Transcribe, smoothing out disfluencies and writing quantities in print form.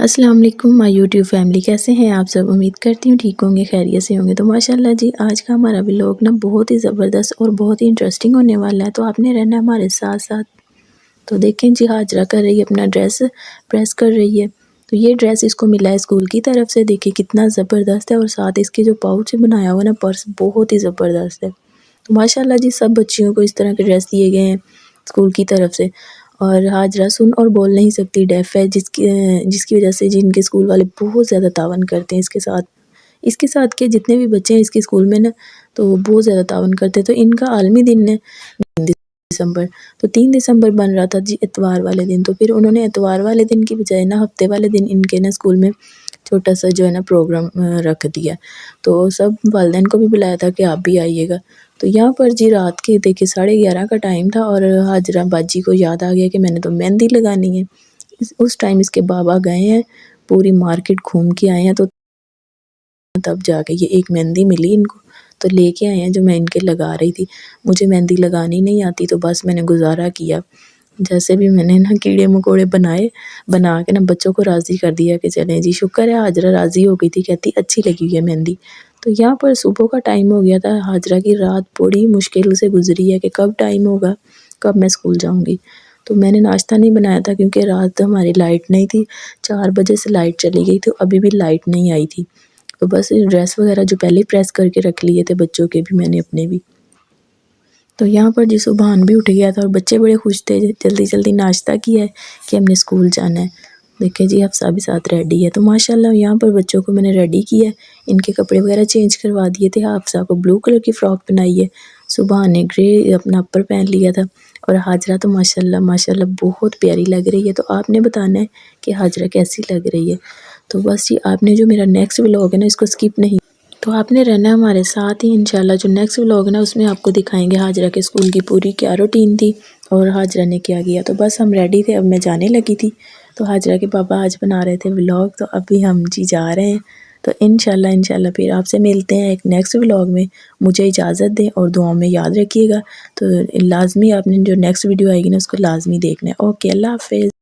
السلام علیکم مائی YouTube family, کیسے ہیں آپ سب؟ امید کرتی ہوں ٹھیک ہوں گے، خیریت سے ہوں گے۔ تو ماشاءاللہ جی آج کا ہمارا ولاگ نا بہت ہی زبردست اور بہت ہی انٹرسٹنگ ہونے والا ہے، تو آپ نے رہنا ہمارے ساتھ ساتھ۔ تو دیکھیں جی ہاجرہ کر رہی ہے اپنا ڈریس پریس کر رہی ہے، تو یہ ڈریس اس کو ملا ہے اسکول کی طرف سے۔ دیکھیں کتنا زبردست ہے، اور ساتھ اس کے جو پاؤچ بنایا ہوا نا پرس بہت ہی زبردست ہے۔ تو ماشاءاللہ جی سب بچیوں کو اس طرح کے ڈریس دیے گئے ہیں اسکول کی طرف سے، اور ہاجرہ سن اور بول نہیں سکتی، ڈیف ہے، جس کی وجہ سے جن کے اسکول والے بہت زیادہ تعاون کرتے ہیں اس کے ساتھ کے جتنے بھی بچے ہیں اس کے اسکول میں نا، تو وہ بہت زیادہ تعاون کرتے ہیں۔ تو ان کا عالمی دن ہے 3 دسمبر، تو 3 دسمبر بن رہا تھا جی اتوار والے دن، تو پھر انہوں نے اتوار والے دن کی بجائے نا ہفتے والے دن ان کے نا اسکول میں چھوٹا سا جو ہے نا پروگرام رکھ دیا، تو سب والدین کو بھی بلایا تھا کہ آپ بھی آئیے گا۔ تو یہاں پر جی رات کے دیکھیں 11:30 کا ٹائم تھا، اور ہاجرہ باجی کو یاد آ گیا کہ میں نے تو مہندی لگانی ہے۔ اس ٹائم اس کے بابا گئے ہیں، پوری مارکیٹ گھوم کے آئے ہیں، تو تب جا کے یہ ایک مہندی ملی ان کو، تو لے کے آئے ہیں جو میں ان کے لگا رہی تھی۔ مجھے مہندی لگانی نہیں آتی، تو بس میں نے گزارا کیا، جیسے بھی میں نے نا کیڑے مکوڑے بنا کے نا بچوں کو راضی کر دیا کہ چلیں جی شکر ہے ہاجرہ راضی ہو گئی تھی، کہتی اچھی لگی ہے مہندی۔ تو یہاں پر صبح کا ٹائم ہو گیا تھا، ہاجرہ کی رات بڑی مشکل سے گزری ہے کہ کب ٹائم ہوگا، کب میں اسکول جاؤں گی۔ تو میں نے ناشتہ نہیں بنایا تھا کیونکہ رات ہماری لائٹ نہیں تھی، 4 بجے سے لائٹ چلی گئی تو ابھی بھی لائٹ نہیں آئی تھی، تو بس ڈریس وغیرہ جو پہلے پریس کر کے رکھ لیے تھے بچوں کے بھی، میں نے اپنے بھی۔ تو یہاں پر جی سبحان بھی اٹھ گیا تھا، اور بچے بڑے خوش تھے، جلدی جلدی ناشتہ کیا ہے کہ ہم نے اسکول جانا ہے۔ دیکھیں جی حفصہ بھی ساتھ ریڈی ہے، تو ماشاءاللہ یہاں پر بچوں کو میں نے ریڈی کیا ہے، ان کے کپڑے وغیرہ چینج کروا دیے تھے۔ حفصہ کو بلو کلر کی فراک بنائی ہے، سبحان نے گرے اپنا اپر پہن لیا تھا، اور ہاجرہ تو ماشاءاللہ بہت پیاری لگ رہی ہے۔ تو آپ نے بتانا ہے کہ ہاجرہ کیسی لگ رہی ہے۔ تو بس جی آپ نے جو میرا نیکسٹ ولاگ ہے نا اس کو سکپ نہیں، تو آپ نے رہنا ہمارے ساتھ ہی۔ انشاءاللہ جو نیکسٹ ولاگ ہے نا اس میں آپ کو دکھائیں گے ہاجرہ کے اسکول کی پوری کیا روٹین تھی اور ہاجرہ نے کیا کیا۔ تو بس ہم ریڈی تھے، اب میں جانے لگی تھی، تو ہاجرہ کے پاپا آج بنا رہے تھے ولاگ، تو ابھی ہم جی جا رہے ہیں۔ تو انشاءاللہ پھر آپ سے ملتے ہیں ایک نیکسٹ ولاگ میں۔ مجھے اجازت دیں اور دعاؤں میں یاد رکھیے گا، تو لازمی آپ نے جو نیکسٹ ویڈیو آئے گی نا اس کو لازمی دیکھنا ہے۔ اوکے، اللہ حافظ۔